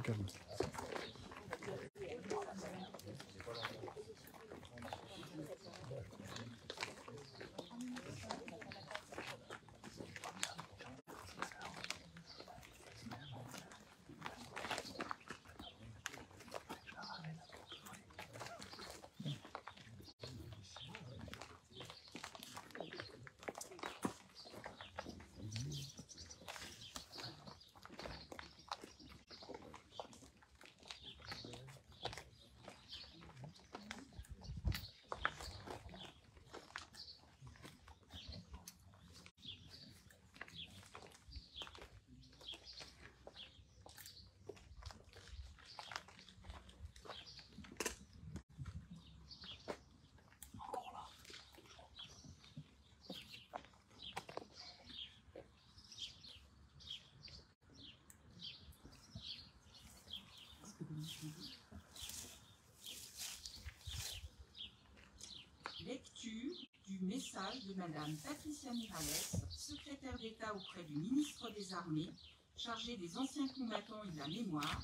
calme. Lecture du message de Madame Patricia Miralles, secrétaire d'État auprès du ministre des Armées, chargée des anciens combattants et de la mémoire,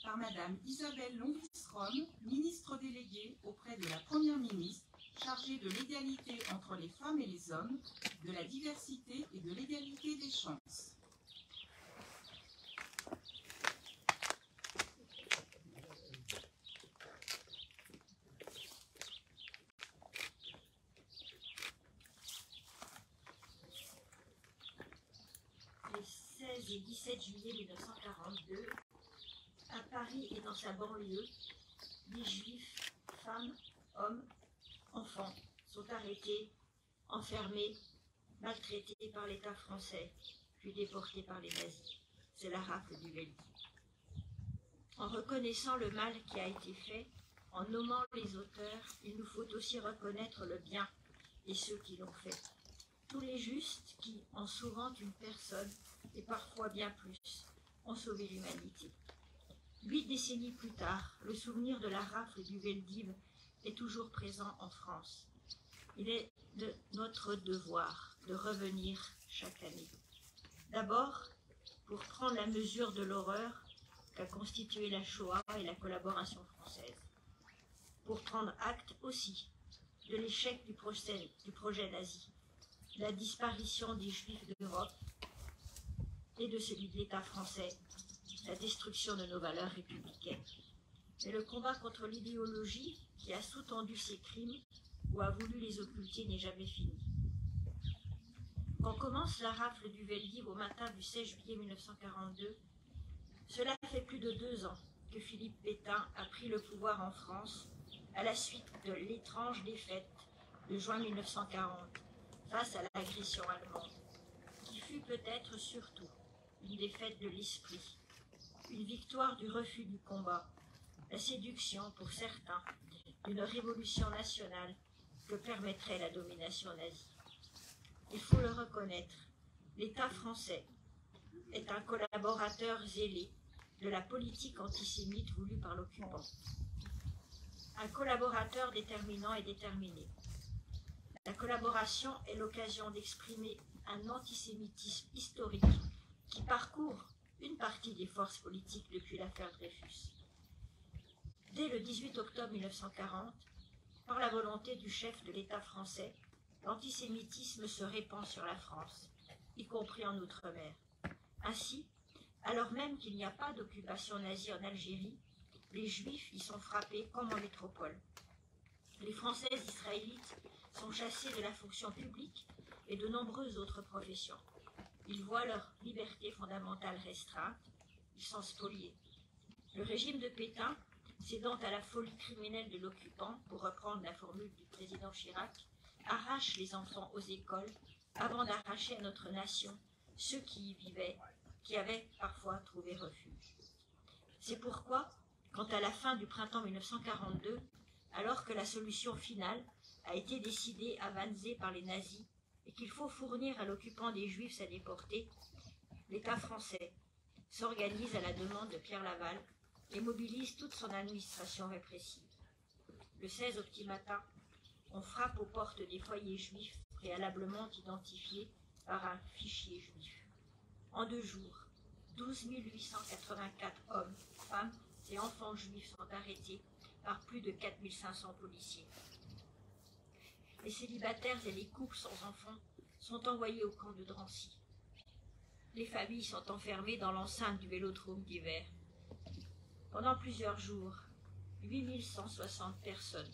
par Madame Isabelle Longstrom, ministre déléguée auprès de la Première ministre, chargée de l'égalité entre les femmes et les hommes, de la diversité et de l'égalité des chances. Et 17 juillet 1942, à Paris et dans sa banlieue, des juifs, femmes, hommes, enfants sont arrêtés, enfermés, maltraités par l'État français, puis déportés par les nazis. C'est la rafle du Veldiv. En reconnaissant le mal qui a été fait, en nommant les auteurs, il nous faut aussi reconnaître le bien et ceux qui l'ont fait. Tous les justes qui, en sauvant une personne, et parfois bien plus, ont sauvé l'humanité. 8 décennies plus tard, le souvenir de la rafle du Veldiv est toujours présent en France. Il est de notre devoir de revenir chaque année. D'abord, pour prendre la mesure de l'horreur qu'a constituée la Shoah et la collaboration française. Pour prendre acte aussi de l'échec du projet nazi, de la disparition des Juifs d'Europe, et de celui de l'État français, la destruction de nos valeurs républicaines. Mais le combat contre l'idéologie qui a sous-tendu ces crimes ou a voulu les occulter n'est jamais fini. Quand commence la rafle du Veldiv au matin du 16 juillet 1942, cela fait plus de 2 ans que Philippe Pétain a pris le pouvoir en France à la suite de l'étrange défaite de juin 1940 face à l'agression allemande, qui fut peut-être surtout une défaite de l'esprit, une victoire du refus du combat, la séduction pour certains d'une révolution nationale que permettrait la domination nazie. Il faut le reconnaître, l'État français est un collaborateur zélé de la politique antisémite voulue par l'occupant. Un collaborateur déterminant et déterminé. La collaboration est l'occasion d'exprimer un antisémitisme historique qui parcourt une partie des forces politiques depuis l'affaire Dreyfus. Dès le 18 octobre 1940, par la volonté du chef de l'État français, l'antisémitisme se répand sur la France, y compris en Outre-mer. Ainsi, alors même qu'il n'y a pas d'occupation nazie en Algérie, les Juifs y sont frappés comme en métropole. Les Françaises israélites sont chassées de la fonction publique et de nombreuses autres professions. Ils voient leur liberté fondamentale restreinte, ils sont spoliés. Le régime de Pétain, cédant à la folie criminelle de l'occupant, pour reprendre la formule du président Chirac, arrache les enfants aux écoles avant d'arracher à notre nation ceux qui y vivaient, qui avaient parfois trouvé refuge. C'est pourquoi, quant à la fin du printemps 1942, alors que la solution finale a été décidée à Wannsee par les nazis, et qu'il faut fournir à l'occupant des Juifs à déporter, l'État français s'organise à la demande de Pierre Laval et mobilise toute son administration répressive. Le 16 au petit matin, on frappe aux portes des foyers juifs préalablement identifiés par un fichier juif. En 2 jours, 12 884 hommes, femmes et enfants juifs sont arrêtés par plus de 4 500 policiers. Les célibataires et les couples sans enfants sont envoyés au camp de Drancy. Les familles sont enfermées dans l'enceinte du vélodrome d'hiver. Pendant plusieurs jours, 8 160 personnes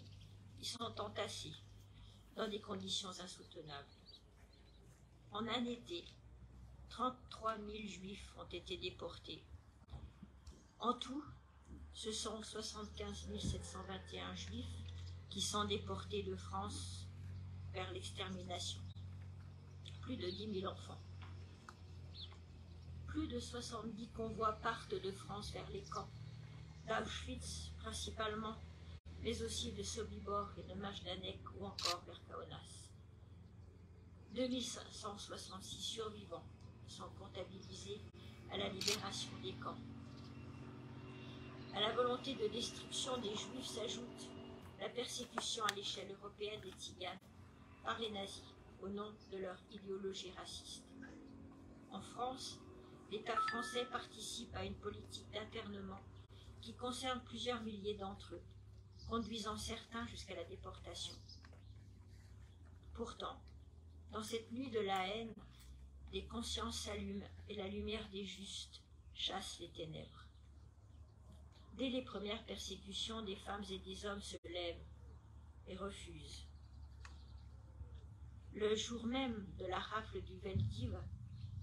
y sont entassées dans des conditions insoutenables. En un été, 33 000 juifs ont été déportés. En tout, ce sont 75 721 juifs qui sont déportés de France vers l'extermination. Plus de 10 000 enfants. Plus de 70 convois partent de France vers les camps, d'Auschwitz principalement, mais aussi de Sobibor et de Majdanek ou encore vers Kaunas. 2566 survivants sont comptabilisés à la libération des camps. À la volonté de destruction des Juifs s'ajoute la persécution à l'échelle européenne des Tziganes par les nazis au nom de leur idéologie raciste. En France, l'État français participe à une politique d'internement qui concerne plusieurs milliers d'entre eux, conduisant certains jusqu'à la déportation. Pourtant, dans cette nuit de la haine, des consciences s'allument et la lumière des justes chasse les ténèbres. Dès les premières persécutions, des femmes et des hommes se lèvent et refusent. Le jour même de la rafle du Veldiv,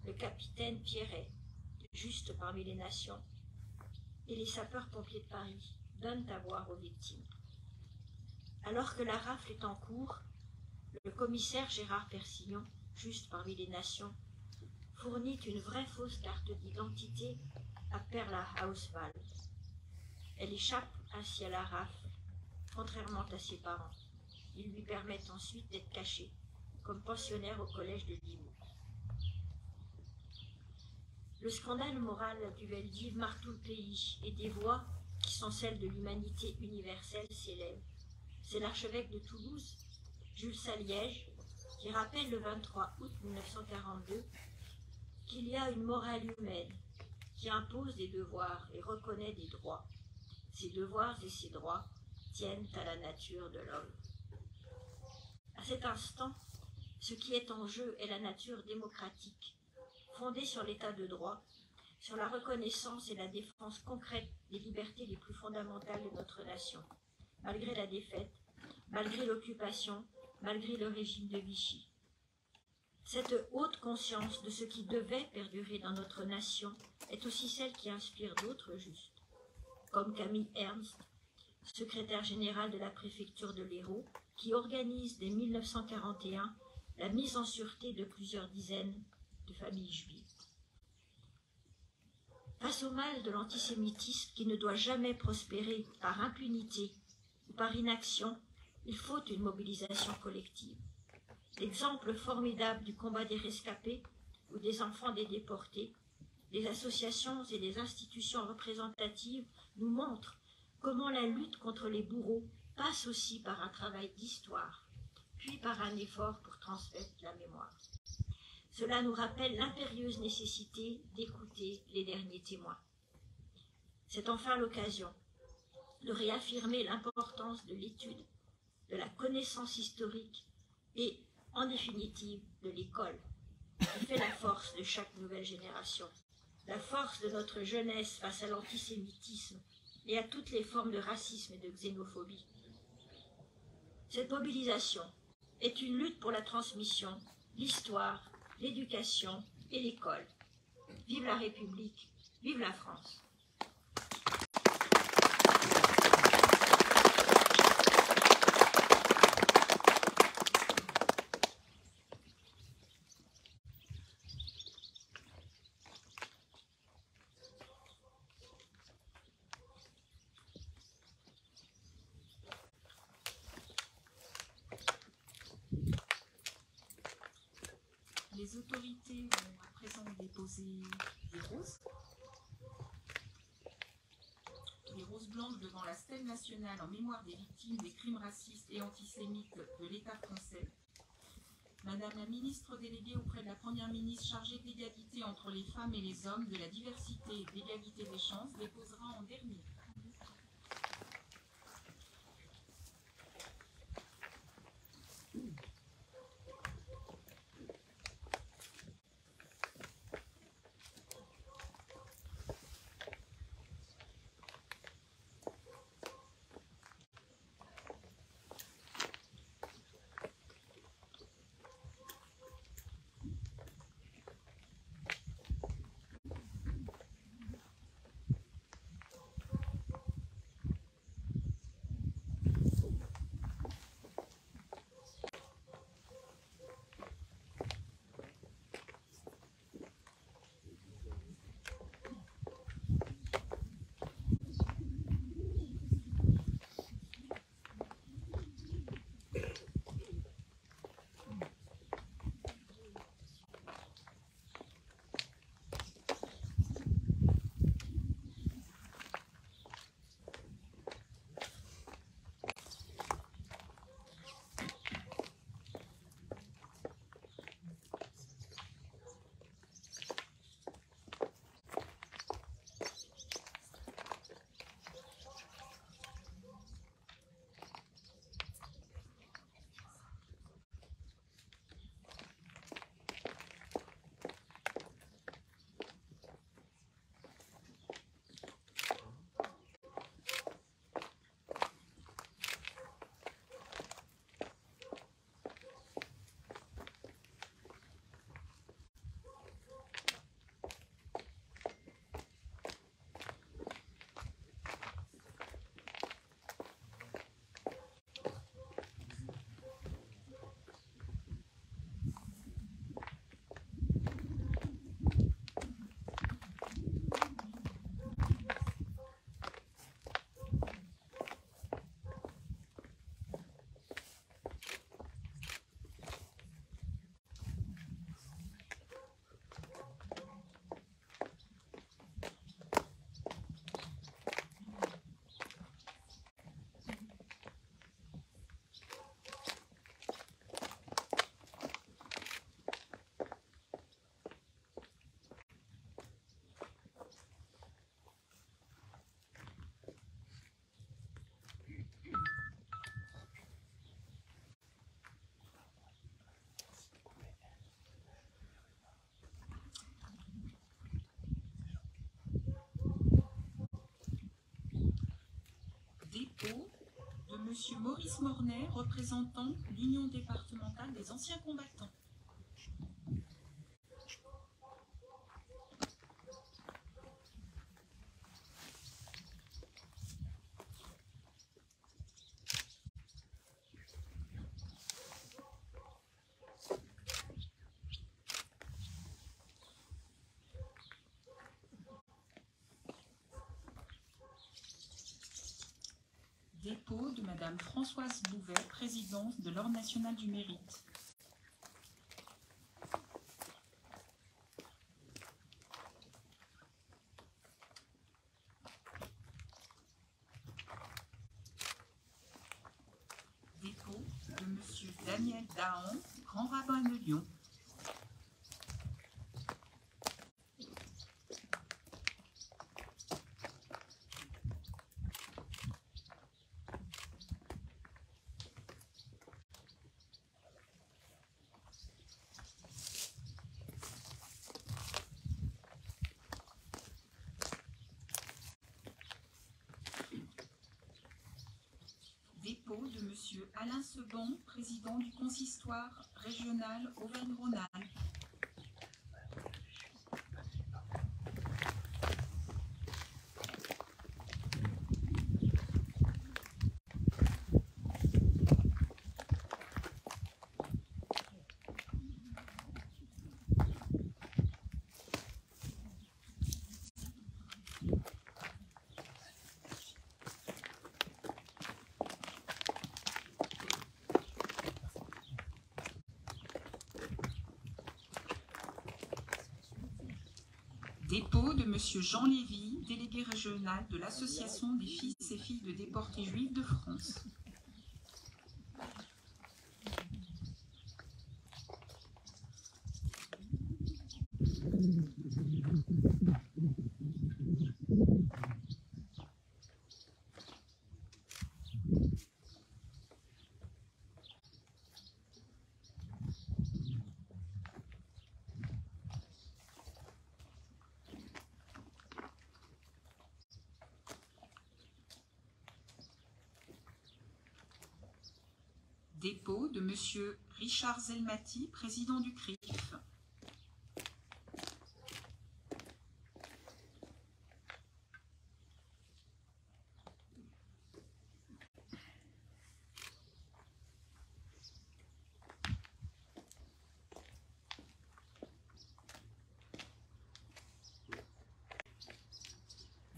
le capitaine Pierret, juste parmi les nations, et les sapeurs-pompiers de Paris donnent à boire aux victimes. Alors que la rafle est en cours, le commissaire Gérard Persignon, juste parmi les nations, fournit une vraie fausse carte d'identité à Perla Hauswald. Elle échappe ainsi à la rafle, contrairement à ses parents. Ils lui permettent ensuite d'être cachée, comme pensionnaire au collège de Limoux. Le scandale moral du Veldiv marque tout le pays et des voix, qui sont celles de l'humanité universelle, s'élèvent. C'est l'archevêque de Toulouse, Jules Saliège, qui rappelle le 23 août 1942 qu'il y a une morale humaine qui impose des devoirs et reconnaît des droits. Ces devoirs et ces droits tiennent à la nature de l'homme. À cet instant, ce qui est en jeu est la nature démocratique, fondée sur l'état de droit, sur la reconnaissance et la défense concrète des libertés les plus fondamentales de notre nation, malgré la défaite, malgré l'occupation, malgré le régime de Vichy. Cette haute conscience de ce qui devait perdurer dans notre nation est aussi celle qui inspire d'autres justes, comme Camille Ernst, secrétaire général de la préfecture de l'Hérault, qui organise dès 1941 la mise en sûreté de plusieurs dizaines de familles juives. Face au mal de l'antisémitisme qui ne doit jamais prospérer par impunité ou par inaction, il faut une mobilisation collective. L'exemple formidable du combat des rescapés ou des enfants des déportés, des associations et des institutions représentatives nous montrent comment la lutte contre les bourreaux passe aussi par un travail d'histoire, puis par un effort pour transmettre la mémoire. Cela nous rappelle l'impérieuse nécessité d'écouter les derniers témoins. C'est enfin l'occasion de réaffirmer l'importance de l'étude, de la connaissance historique et, en définitive, de l'école, qui fait la force de chaque nouvelle génération, la force de notre jeunesse face à l'antisémitisme et à toutes les formes de racisme et de xénophobie. Cette mobilisation est une lutte pour la transmission, l'histoire, l'éducation et l'école. Vive la République, vive la France. Les autorités vont à présent déposer des roses. Les roses blanches devant la stèle nationale en mémoire des victimes des crimes racistes et antisémites de l'État français. Madame la ministre déléguée auprès de la Première ministre chargée de l'égalité entre les femmes et les hommes, de la diversité et de l'égalité des chances, déposera en dernier. Dépôt de Monsieur Maurice Mornay, représentant l'Union départementale des anciens combattants. Dépôt de Madame Françoise Bouvet, présidente de l'Ordre national du mérite. Dépôt de Monsieur Daniel Dahan, grand rabbin de Lyon. Dépôt de Monsieur Alain Sebon, président du consistoire régional Auvergne-Rhône-Alpes. Dépôt de Monsieur Jean Lévy, délégué régional de l'Association des fils et filles de déportés juifs de France. Dépôt de Monsieur Richard Zelmati, président du CRIF.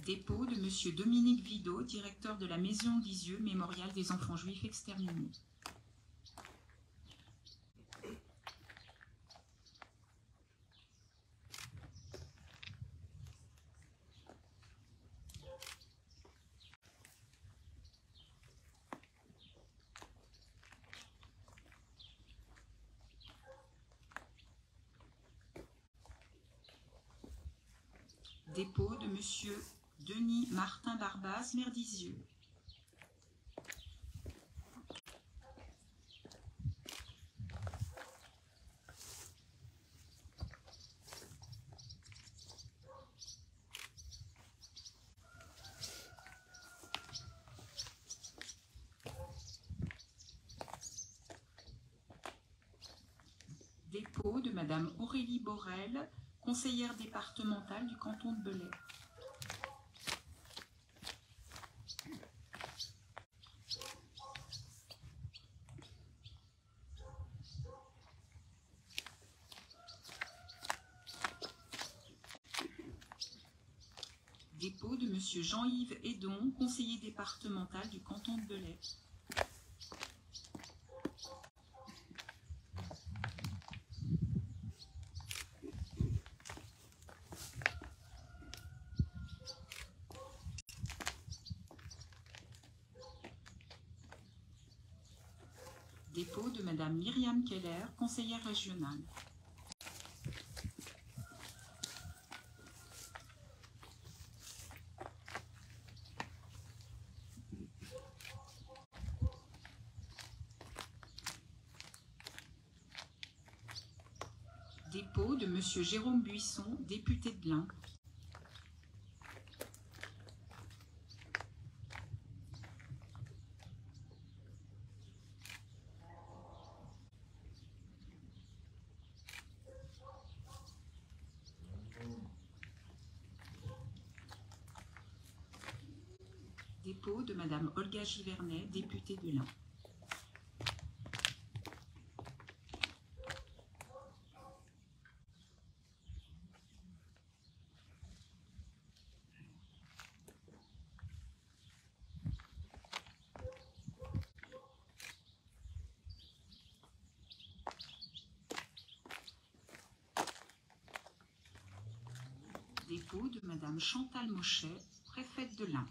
Dépôt de Monsieur Dominique Vidot, directeur de la Maison d'Isieux, mémorial des enfants juifs exterminés. Dépôt de Monsieur Denis Martin Barbaz, maire d'Isieux. Dépôt de Madame Aurélie Borel, conseillère départementale du canton de Belay. Dépôt de Monsieur Jean-Yves Edon, conseiller départemental du canton de Belay. Dépôt de Madame Myriam Keller, conseillère régionale. Dépôt de Monsieur Jérôme Buisson, député de l'Ain. Dépôt de Madame Olga Givernet, députée de l'Ain. Dépôt de Madame Chantal Mochet, préfète de l'Ain.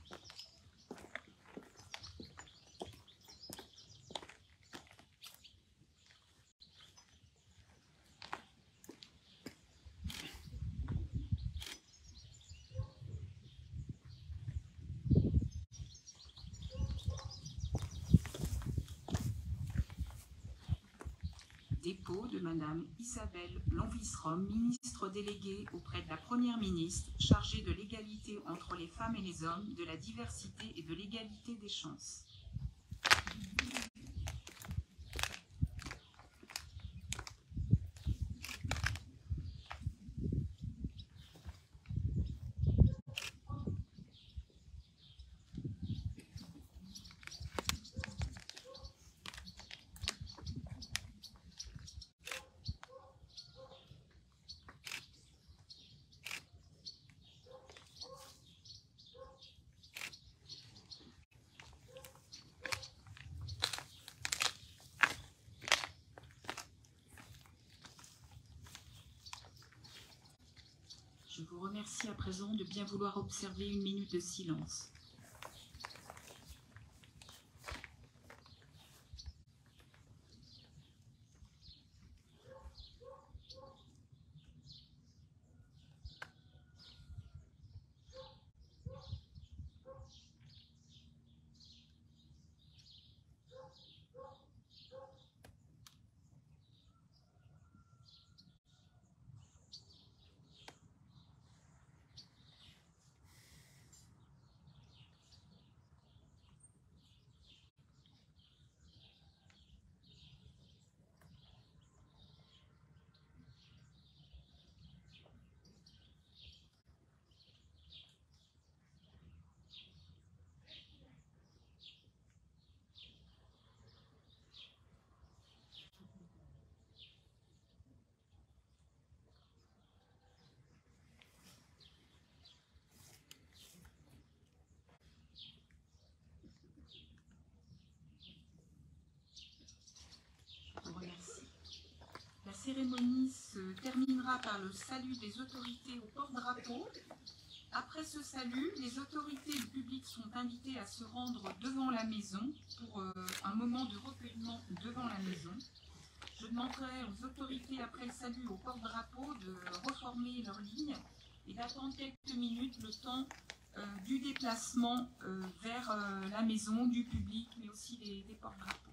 Dépôt de Madame Isabelle Lanvisrom, ministre déléguée auprès de la Première ministre, chargée de l'égalité entre les femmes et les hommes, de la diversité et de l'égalité des chances. Je vous remercie à présent de bien vouloir observer une minute de silence. cérémonie se terminera par le salut des autorités au porte-drapeau. Après ce salut, les autorités et le public sont invités à se rendre devant la maison pour un moment de recueillement devant la maison. Je demanderai aux autorités, après le salut au porte-drapeau, de reformer leur ligne et d'attendre quelques minutes le temps du déplacement vers la maison, du public, mais aussi des porte-drapeaux.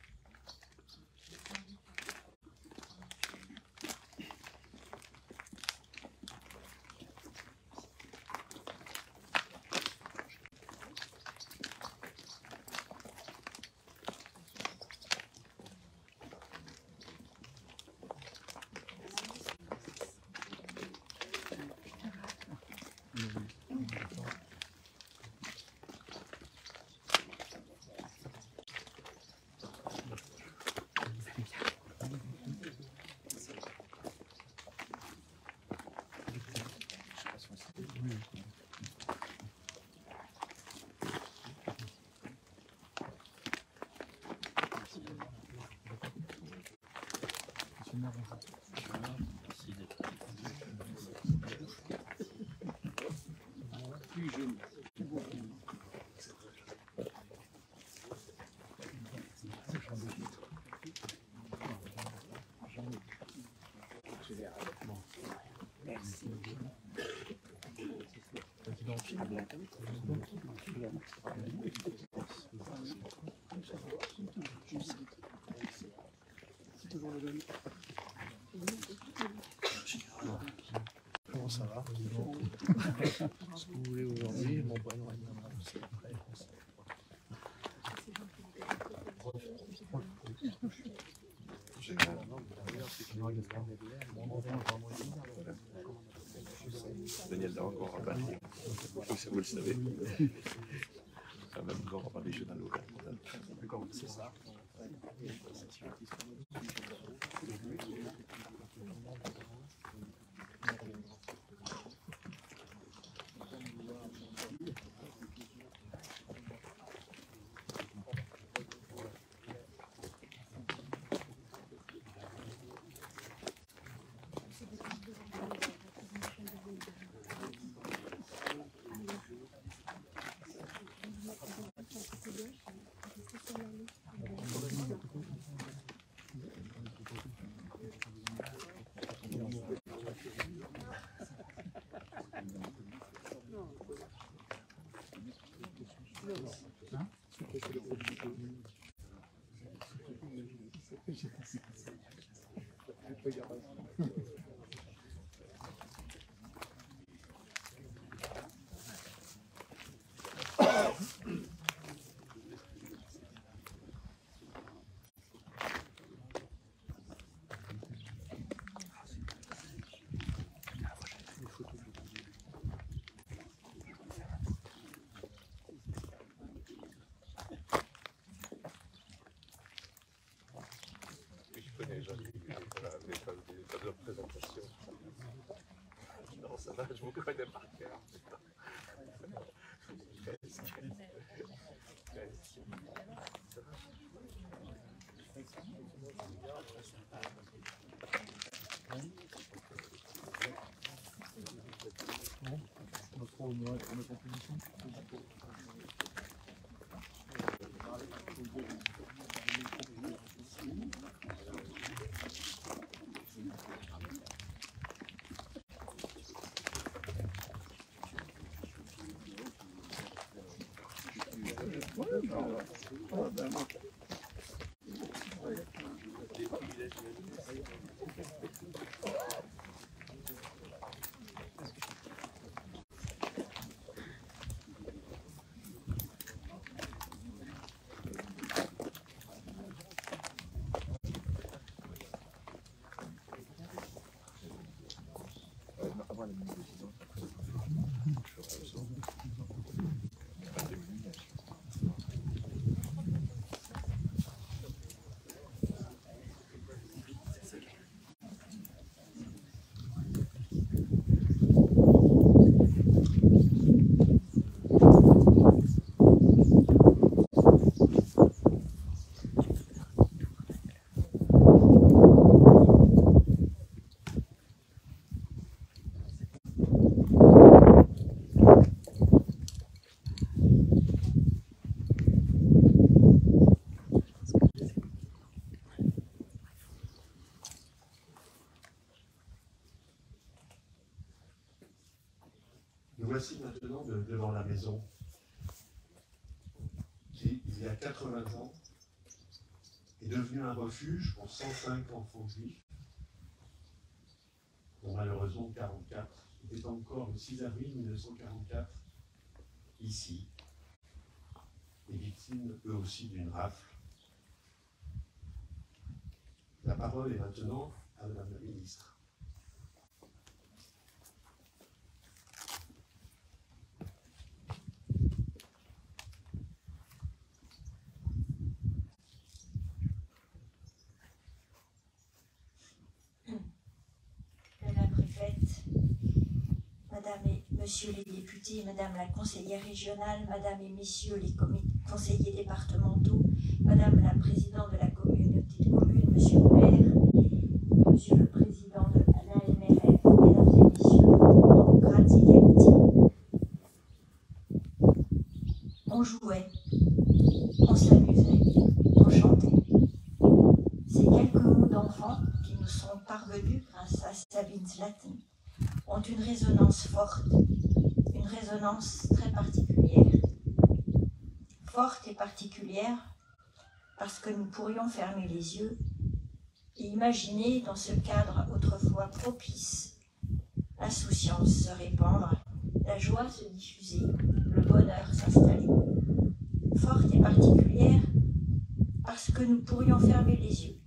Comment ça va? Ce que vous voulez aujourd'hui, mon bon, c'est après. Daniel Darangor a parlé. Vous le savez. Même encore par les jeux dans l'eau. D'accord, c'est ça. Pas de présentation. Non, ça va, je vous connais par cœur. voici maintenant devant la maison qui, il y a 80 ans, est devenue un refuge pour 105 enfants juifs, dont malheureusement 44 étaient encore le 6 avril 1944 ici, et victimes eux aussi d'une rafle. La parole est maintenant à Madame la ministre. Madame la préfète, Madame et Monsieur les députés, Madame la conseillère régionale, Madame et Messieurs les conseillers départementaux, Madame la présidente de la communauté de communes, Monsieur le maire, Monsieur le président de l'AMRF, Mesdames et Messieurs, démocrates égalité. On jouait, on s'amusait, on chantait. Ces quelques mots d'enfants qui nous sont parvenus grâce à Sabine Zlatin ont une résonance forte, une résonance très particulière. Forte et particulière parce que nous pourrions fermer les yeux et imaginer dans ce cadre autrefois propice l'insouciance se répandre, la joie se diffuser, le bonheur s'installer. Forte et particulière parce que nous pourrions fermer les yeux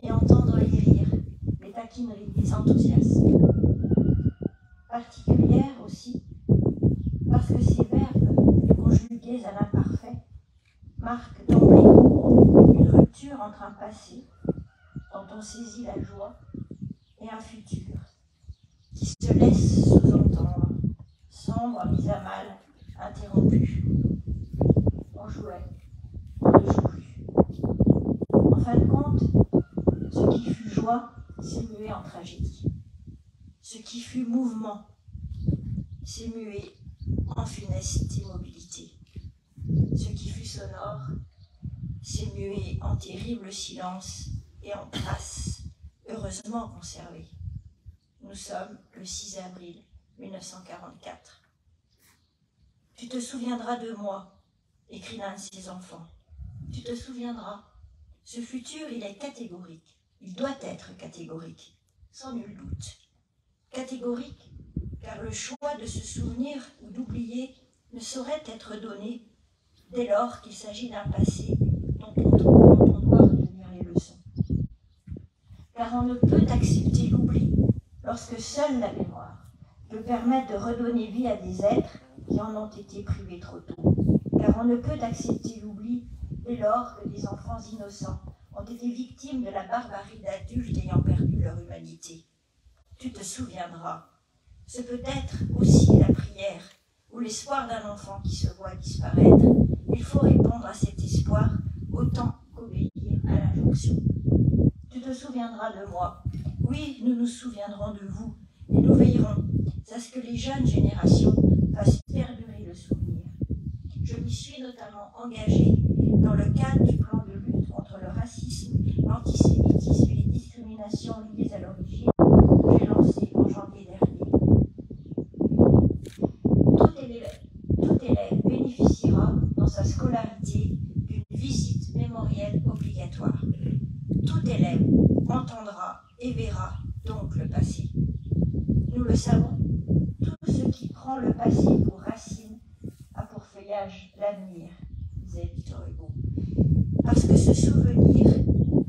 et entendre les rires, les taquineries, les enthousiasmes. Particulière aussi parce que ces verbes conjugués à l'imparfait marquent d'emblée une rupture entre un passé dont on saisit la joie et un futur qui se laisse sous-entendre, sombre, mis à mal, interrompu. On jouait, on ne joue plus. En fin de compte, ce qui fut joie s'est mué en tragédie. Ce qui fut mouvement s'est mué en funeste immobilité. Ce qui fut sonore s'est mué en terrible silence et en traces heureusement conservées. Nous sommes le 6 avril 1944. Tu te souviendras de moi, écrit l'un de ses enfants. Tu te souviendras. Ce futur, il est catégorique. Il doit être catégorique, sans nul doute. Catégorique, car le choix de se souvenir ou d'oublier ne saurait être donné dès lors qu'il s'agit d'un passé dont on doit retenir les leçons. Car on ne peut accepter l'oubli lorsque seule la mémoire peut permettre de redonner vie à des êtres qui en ont été privés trop tôt. Car on ne peut accepter l'oubli dès lors que des enfants innocents ont été victimes de la barbarie d'adultes ayant perdu leur humanité. Tu te souviendras. Ce peut être aussi la prière ou l'espoir d'un enfant qui se voit disparaître. Il faut répondre à cet espoir autant qu'obéir à l'injonction. Tu te souviendras de moi. Oui, nous nous souviendrons de vous et nous veillerons à ce que les jeunes générations fassent perdurer le souvenir. Je m'y suis notamment engagée dans le cadre du plan de lutte contre le racisme, l'antisémitisme et les discriminations liées à l'origine que j'ai lancé en janvier dernier. Tout élève bénéficiera dans sa scolarité d'une visite mémorielle obligatoire. Tout élève entendra et verra donc le passé. Nous le savons, tout ce qui prend le passé pour racine a pour feuillage l'avenir, disait Victor Hugo. Parce que ce souvenir,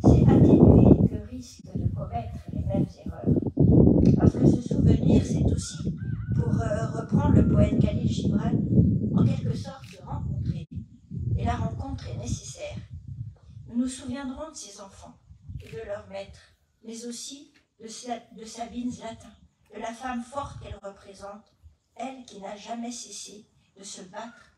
c'est atténuer le risque de commettre les mêmes erreurs. Parce que ce souvenir, c'est aussi, pour reprendre le poète Khalil Gibran, en quelque sorte se rencontrer. Et la rencontre est nécessaire. Nous nous souviendrons de ces enfants et de leur maître, mais aussi de Sabine Zlatin, de la femme forte qu'elle représente, elle qui n'a jamais cessé de se battre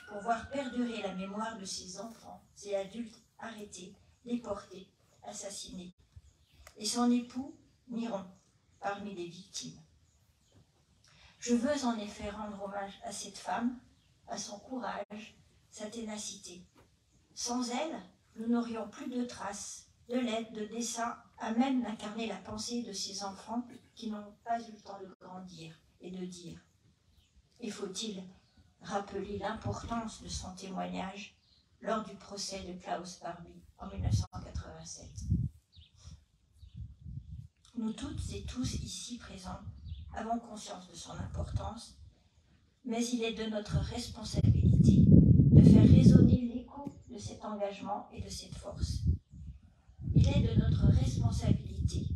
pour voir perdurer la mémoire de ses enfants et adultes arrêtés, déportés, assassinés. Et son époux, Miron, parmi les victimes. Je veux en effet rendre hommage à cette femme, à son courage, sa ténacité. Sans elle, nous n'aurions plus de traces, de lettres, de dessins, à même d'incarner la pensée de ces enfants qui n'ont pas eu le temps de grandir et de dire. Et faut-il rappeler l'importance de son témoignage lors du procès de Klaus Barbie en 1987. Nous toutes et tous ici présents avons conscience de son importance, mais il est de notre responsabilité de faire résonner l'écho de cet engagement et de cette force. Il est de notre responsabilité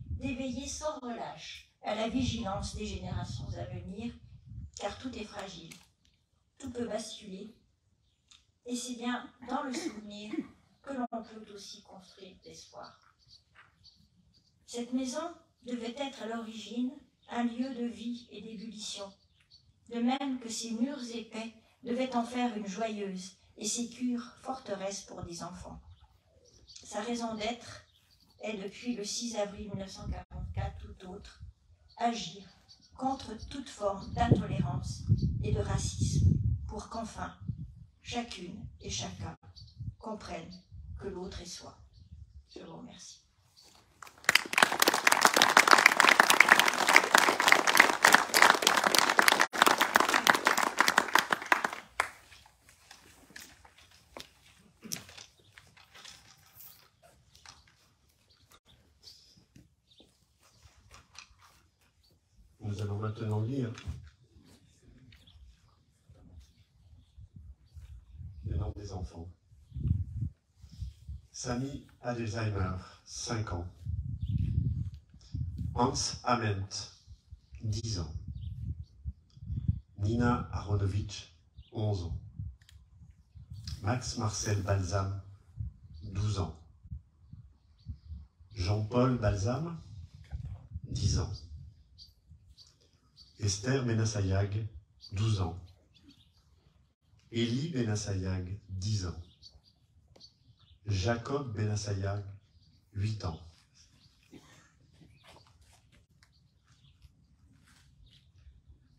d'éveiller sans relâche à la vigilance des générations à venir, car tout est fragile, tout peut basculer, et c'est bien dans le souvenir que l'on peut aussi construire l'espoir. Cette maison devait être à l'origine un lieu de vie et d'ébullition, de même que ses murs épais devaient en faire une joyeuse et sécure forteresse pour des enfants. Sa raison d'être est, depuis le 6 avril 1944 tout autre, agir contre toute forme d'intolérance et de racisme, pour qu'enfin, chacune et chacun comprennent que l'autre est soi. Je vous remercie. Nous allons maintenant lire les noms des enfants. Sami Adesheimer, 5 ans. Hans Ament, 10 ans. Nina Aronovitch, 11 ans. Max Marcel Balsam, 12 ans. Jean-Paul Balsam, 10 ans. Esther Benassayag, 12 ans. Élie Benassayag, 10 ans. Jacob Benassayag, 8 ans.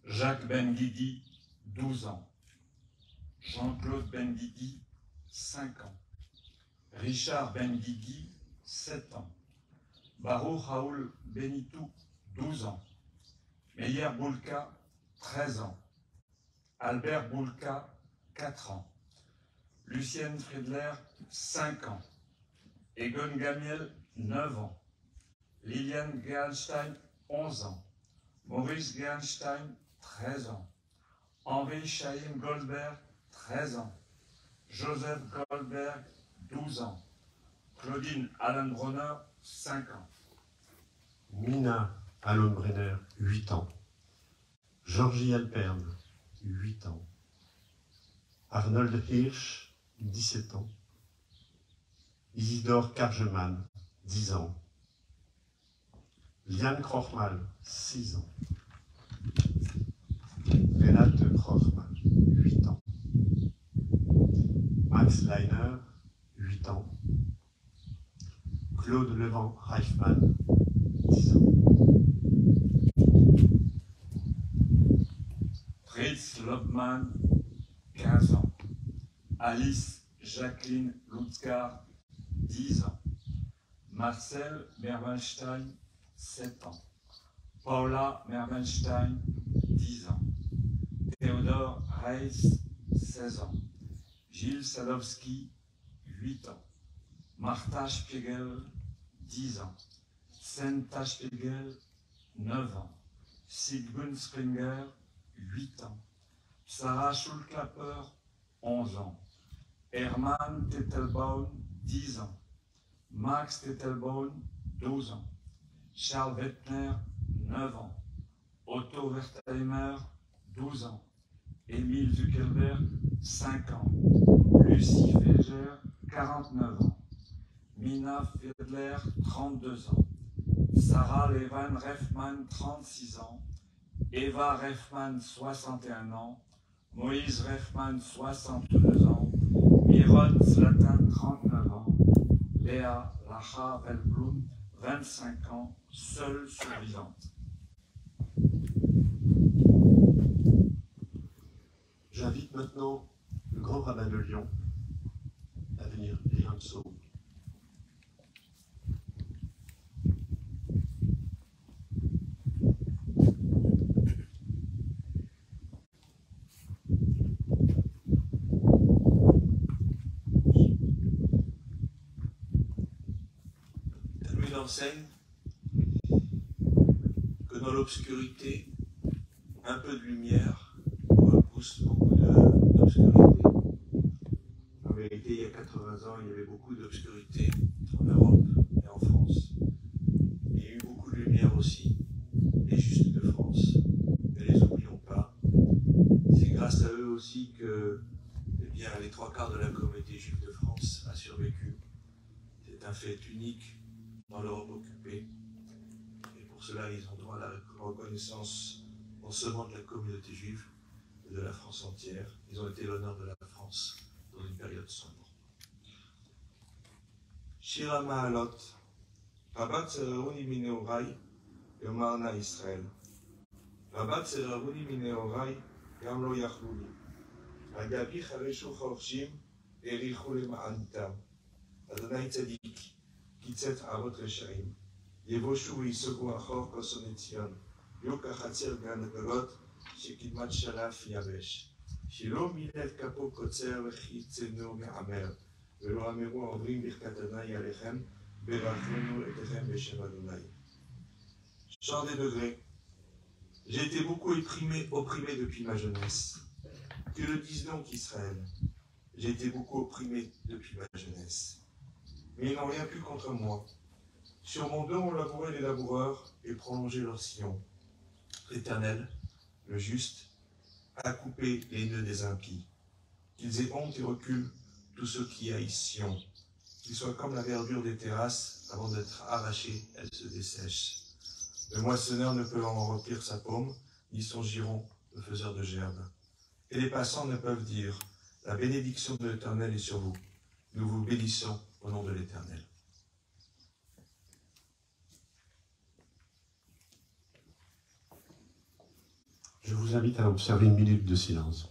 Jacques Benguigui, 12 ans. Jean-Claude Benguigui, 5 ans. Richard Benguigui, 7 ans. Baruch Raoul Benitou, 12 ans. Meyer Boulka, 13 ans. Albert Boulka, 4 ans. Lucienne Friedler, 5 ans. Egon Gamiel, 9 ans. Liliane Gehanstein, 11 ans. Maurice Gehanstein, 13 ans. Henri Chaim Goldberg, 13 ans. Joseph Goldberg, 12 ans. Claudine Allenbronner, 5 ans. Mina Allenbrenner, 8 ans. Georgie Alperne, 8 ans. Arnold Hirsch, 17 ans. Isidore Kargeman, 10 ans. Liane Krochmal, 6 ans. Renate Krochmal, 8 ans. Max Leiner, 8 ans. Claude Levent Reichmann, 10 ans. Fritz Lobmann, 15 ans. Alice Jacqueline Lutzkar, 10 ans. Marcel Merwenstein, 7 ans. Paula Merwenstein, 10 ans. Théodore Reis, 16 ans. Gilles Sadowski, 8 ans. Martha Spiegel, 10 ans. Senta Spiegel, 9 ans. Sigmund Springer, 8 ans. Sarah Schulklapper, 11 ans. Hermann Tettelbaum, 10 ans. Max Tettelbaum, 12 ans. Charles Wettner, 9 ans. Otto Wertheimer, 12 ans. Émile Zuckerberg, 5 ans. Lucie Feger, 49 ans. Mina Fiedler, 32 ans. Sarah Levan Refman, 36 ans. Eva Refman, 61 ans. Moïse Refman, 62 ans. Miron Zlatan, 39 ans. Léa Lacha Velblum, 25 ans, seule survivante. J'invite maintenant le grand rabbin de Lyon à venir lire un psaume. enseigne que dans l'obscurité, un peu de lumière repousse beaucoup d'obscurité. En vérité, il y a 80 ans, il y avait beaucoup d'obscurité en Europe et en France. Il y a eu beaucoup de lumière aussi, les Justes de France. Ne les oublions pas. C'est grâce à eux aussi que les 3/4 de la communauté juive de France a survécu. C'est un fait unique dans l'Europe occupée. Et pour cela, ils ont droit à la reconnaissance non seulement de la communauté juive, mais de la France entière. Ils ont été l'honneur de la France dans une période sombre. Shir HaMa'alot, Rabat Tzeraouni Mineorai, Yomarna Israël. Rabat Tzeraouni Mineorai, Yam Lo Yachluli. Agabi Chareshu Chorshim, Erichu Lema'anitam. Adonai Tzadik, Kitzet Avot Reshaim. Yevoshu V'Yisogou Achor Koson Etzion. Yuk HaChatzer Gan Gadolot, Shekidmat Shalaf Yabesh. Shilo Milet Kapo Kotzer V'Chitzenu Me'amer. Velo Ameru Avrim Birkat Adonai Alechem, Berachenu Etechem Beshem Adonai. Chant des degrés. J'ai été beaucoup opprimé depuis ma jeunesse. Que le dise donc Israël. J'ai été beaucoup opprimé depuis ma jeunesse. Mais ils n'ont rien pu contre moi. Sur mon dos ont labouré les laboureurs et prolongé leur sillon. L'Éternel, le juste, a coupé les nœuds des impies. Qu'ils aient honte et reculent tous ceux qui haïssent Sion. Qu'ils soient comme la verdure des terrasses, avant d'être arrachées, elles se dessèchent. Le moissonneur ne peut en remplir sa paume, ni son giron, le faiseur de gerbes. Et les passants ne peuvent dire, la bénédiction de l'Éternel est sur vous. Nous vous bénissons au nom de l'Éternel. Je vous invite à observer une minute de silence.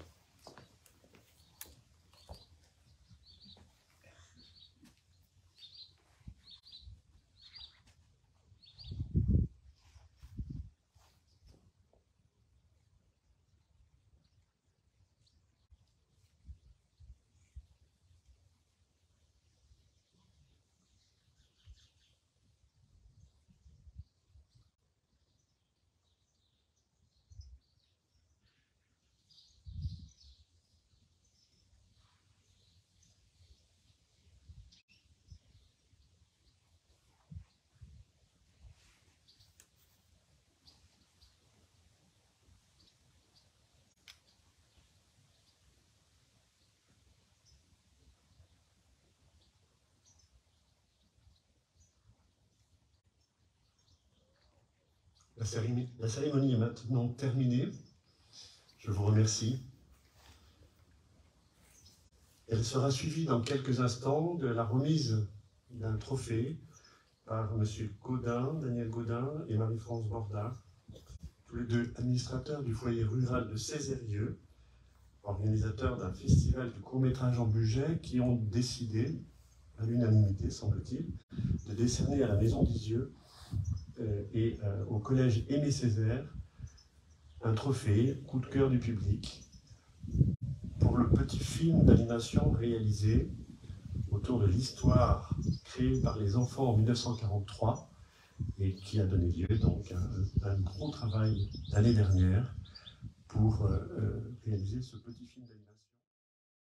La cérémonie est maintenant terminée. Je vous remercie. Elle sera suivie dans quelques instants de la remise d'un trophée par M. Gaudin, Daniel Gaudin et Marie-France Borda, tous les deux administrateurs du foyer rural de Cézérieux, organisateurs d'un festival du court-métrage en budget, qui ont décidé, à l'unanimité semble-t-il, de décerner à la Maison d'Isieux et au collège Aimé Césaire un trophée coup de cœur du public pour le petit film d'animation réalisé autour de l'histoire créée par les enfants en 1943 et qui a donné lieu donc à un gros travail l'année dernière pour réaliser ce petit film.